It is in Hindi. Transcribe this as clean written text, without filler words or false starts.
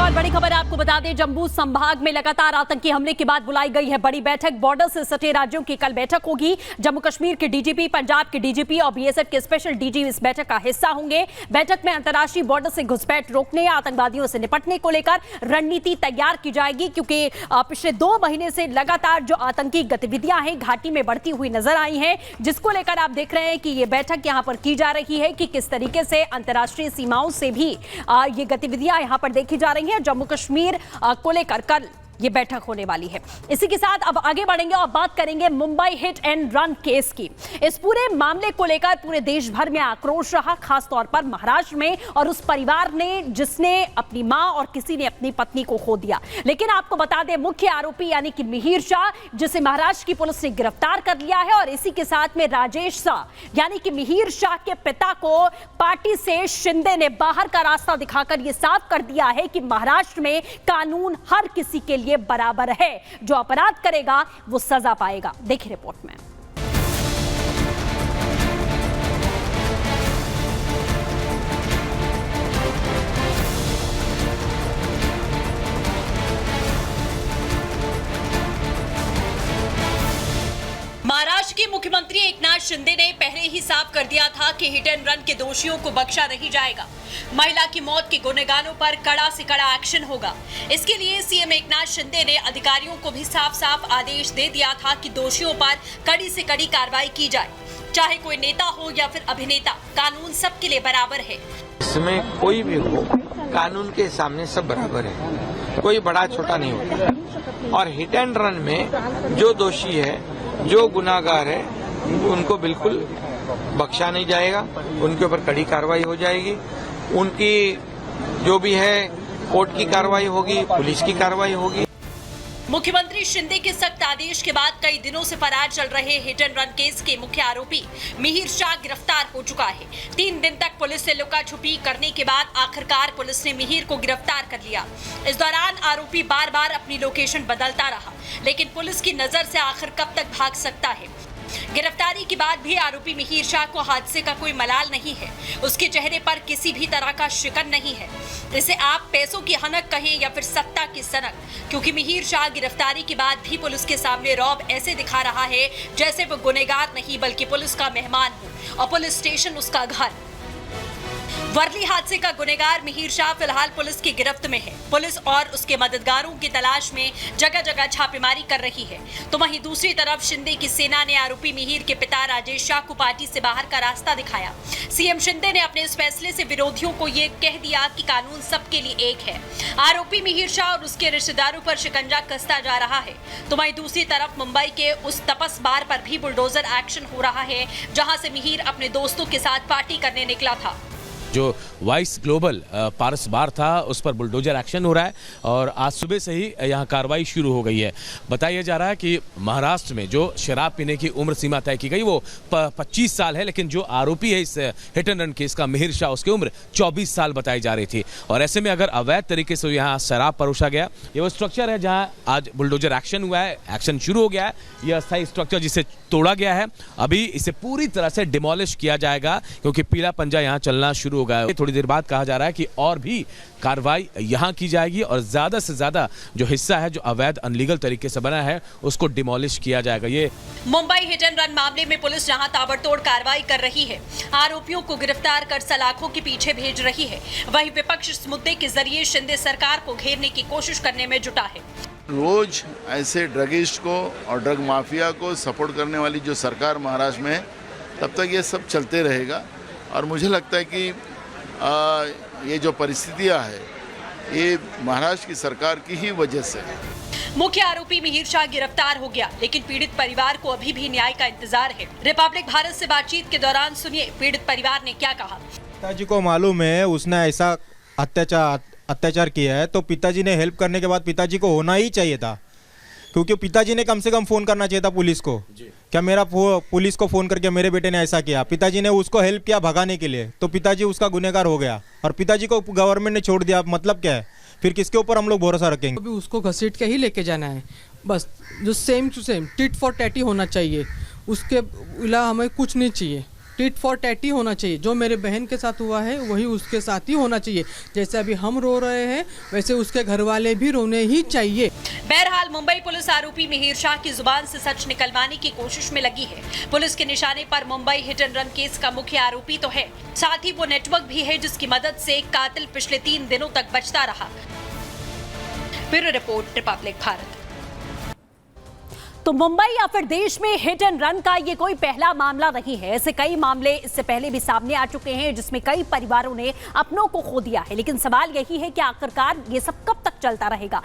और बड़ी खबर आपको बता दें, जम्मू संभाग में लगातार आतंकी हमले के बाद बुलाई गई है बड़ी बैठक। बॉर्डर से सटे राज्यों की कल बैठक होगी। जम्मू कश्मीर के डीजीपी, पंजाब के डीजीपी और बीएसएफ के स्पेशल डीजी इस बैठक का हिस्सा होंगे। बैठक में अंतर्राष्ट्रीय बॉर्डर से घुसपैठ रोकने, आतंकवादियों से निपटने को लेकर रणनीति तैयार की जाएगी, क्योंकि पिछले 2 महीने से लगातार जो आतंकी गतिविधियां हैं घाटी में बढ़ती हुई नजर आई हैं, जिसको लेकर आप देख रहे हैं कि ये बैठक यहां पर की जा रही है कि किस तरीके से अंतर्राष्ट्रीय सीमाओं से भी ये गतिविधियां यहां पर देखी जा रही हैं। जम्मू कश्मीर को लेकर कल ये बैठक होने वाली है। इसी के साथ अब आगे बढ़ेंगे और बात करेंगे Mumbai hit and run case की। इस पूरे मामले को लेकर पूरे देश भर में आक्रोश रहा, खासतौर पर महाराष्ट्र में, और उस परिवार ने जिसने अपनी मां और किसी ने अपनी पत्नी को खो दिया। लेकिन आपको बता दें, मुख्य आरोपी यानी कि मिहिर शाह, जिसे महाराष्ट्र की पुलिस ने गिरफ्तार कर लिया है, और इसी के साथ में राजेश शाह यानी कि मिहिर शाह के पिता को पार्टी से शिंदे ने बाहर का रास्ता दिखाकर यह साफ कर दिया है कि महाराष्ट्र में कानून हर किसी के लिए बराबर है। जो अपराध करेगा वो सजा पाएगा। देखिए रिपोर्ट में। महाराष्ट्र के मुख्यमंत्री एकनाथ शिंदे ने पहले ही साफ कर दिया था कि हिट एंड रन के दोषियों को बख्शा नहीं जाएगा। महिला की मौत के गुनहगारों पर कड़ा से कड़ा एक्शन होगा। इसके लिए सीएम एकनाथ शिंदे ने अधिकारियों को भी साफ साफ आदेश दे दिया था कि दोषियों पर कड़ी से कड़ी कार्रवाई की जाए। चाहे कोई नेता हो या फिर अभिनेता, कानून सबके लिए बराबर है। इसमें कोई भी हो, कानून के सामने सब बराबर है, कोई बड़ा छोटा नहीं होता। और हिट एंड रन में जो दोषी है, जो गुनाहगार है, उनको बिल्कुल बख्शा नहीं जाएगा। उनके ऊपर कड़ी कार्रवाई हो जाएगी। उनकी जो भी है कोर्ट की कार्रवाई होगी, पुलिस की कार्रवाई होगी। मुख्यमंत्री शिंदे के सख्त आदेश के बाद कई दिनों से फरार चल रहे हिट एंड रन केस के मुख्य आरोपी मिहिर शाह गिरफ्तार हो चुका है। 3 दिन तक पुलिस से लुका छुपी करने के बाद आखिरकार पुलिस ने मिहिर को गिरफ्तार कर लिया। इस दौरान आरोपी बार बार अपनी लोकेशन बदलता रहा, लेकिन पुलिस की नजर से आखिर कब तक भाग सकता है। गिरफ्तारी के बाद भी आरोपी मिहिर शाह को हादसे का कोई मलाल नहीं है। उसके चेहरे पर किसी भी तरह का शिकन नहीं है। इसे आप पैसों की हनक कहें या फिर सत्ता की सनक, क्योंकि मिहिर शाह गिरफ्तारी के बाद भी पुलिस के सामने रौब ऐसे दिखा रहा है जैसे वो गुनहगार नहीं बल्कि पुलिस का मेहमान हो और पुलिस स्टेशन उसका घर। वर्ली हादसे का गुनहगार मिहिर शाह फिलहाल पुलिस की गिरफ्त में है। पुलिस और उसके मददगारों की तलाश में जगह जगह छापेमारी कर रही है। तो वहीं दूसरी तरफ शिंदे की सेना ने आरोपी मिहिर के पिता राजेश शाह को पार्टी से बाहर का रास्ता दिखाया। सीएम शिंदे ने अपने इस फैसले से विरोधियों को ये कह दिया कि कानून सबके लिए एक है। आरोपी मिहिर शाह और उसके रिश्तेदारों पर शिकंजा कसता जा रहा है। तो वहीं दूसरी तरफ मुंबई के उस तपस बार पर भी बुलडोजर एक्शन हो रहा है, जहां से मिहिर अपने दोस्तों के साथ पार्टी करने निकला था। जो वाइस ग्लोबल पारस बार था, उस पर बुलडोजर एक्शन हो रहा है और आज सुबह से ही यहाँ कार्रवाई शुरू हो गई है। बताया जा रहा है कि महाराष्ट्र में जो शराब पीने की उम्र सीमा तय की गई वो 25 साल है, लेकिन जो आरोपी है इस हिट एंड रन केस का मिहिर शाह, उसकी उम्र 24 साल बताई जा रही थी। और ऐसे में अगर अवैध तरीके से यहाँ शराब परोसा गया, ये वो स्ट्रक्चर है जहाँ आज बुलडोजर एक्शन हुआ है, एक्शन शुरू हो गया है। यह अस्थायी स्ट्रक्चर जिसे तोड़ा गया है, अभी इसे पूरी तरह से डिमोलिश किया जाएगा, क्योंकि पीला पंजा यहाँ चलना शुरू हो गया। थोड़ी देर बाद कहा जा रहा है कि और भी कार्रवाई यहां की जाएगी और ज्यादा से ज्यादा जो हिस्सा है जो अवैध अनलीगल तरीके से बना है उसको डिमोलिश किया जाएगा। ये मुंबई हिट एंड रन मामले में पुलिस जहां ताबड़तोड़ कार्रवाई कर रही है, आरोपियों को गिरफ्तार कर सलाखों के पीछे भेज रही है, वहीं विपक्ष इस मुद्दे के जरिए शिंदे सरकार को घेरने की कोशिश करने में जुटा है। रोज ऐसे ड्रगिस्ट को और ड्रग माफिया को सपोर्ट करने वाली जो सरकार महाराष्ट्र में है, तब तक ये सब चलते रहेगा। और मुझे लगता है कि ये जो परिस्थितियां है, ये महाराष्ट्र की सरकार की ही वजह से है। मुख्य आरोपी मिहिर शाह गिरफ्तार हो गया, लेकिन पीड़ित परिवार को अभी भी न्याय का इंतजार है। रिपब्लिक भारत से बातचीत के दौरान सुनिए पीड़ित परिवार ने क्या कहा। पिताजी को मालूम है उसने ऐसा अत्याचार किया है, तो पिताजी ने हेल्प करने के बाद पिताजी को होना ही चाहिए था, क्योंकि पिताजी ने कम से कम फोन करना चाहिए था पुलिस को। क्या मेरा पुलिस को फोन करके मेरे बेटे ने ऐसा किया, पिताजी ने उसको हेल्प किया भगाने के लिए, तो पिताजी उसका गुनहगार हो गया और पिताजी को गवर्नमेंट ने छोड़ दिया। मतलब क्या है, फिर किसके ऊपर हम लोग भरोसा रखेंगे? अभी उसको घसीट के ही लेके जाना है, बस जो same to same tit for tat होना चाहिए। उसके अलावा हमें कुछ नहीं चाहिए। टिट फॉर टैट ही होना चाहिए। जो मेरे बहन के साथ हुआ है वही उसके साथ ही होना चाहिए। जैसे अभी हम रो रहे हैं वैसे उसके घर वाले भी रोने ही चाहिए। बहरहाल मुंबई पुलिस आरोपी मिहिर शाह की जुबान से सच निकलवाने की कोशिश में लगी है। पुलिस के निशाने पर Mumbai hit and run case का मुख्य आरोपी तो है, साथ ही वो नेटवर्क भी है जिसकी मदद से कातिल पिछले 3 दिनों तक बचता रहा। Bureau report, Republic Bharat. तो मुंबई या फिर देश में हिट एंड रन का ये कोई पहला मामला नहीं है। ऐसे कई मामले इससे पहले भी सामने आ चुके हैं जिसमें कई परिवारों ने अपनों को खो दिया है। लेकिन सवाल यही है कि आखिरकार ये सब कब तक चलता रहेगा।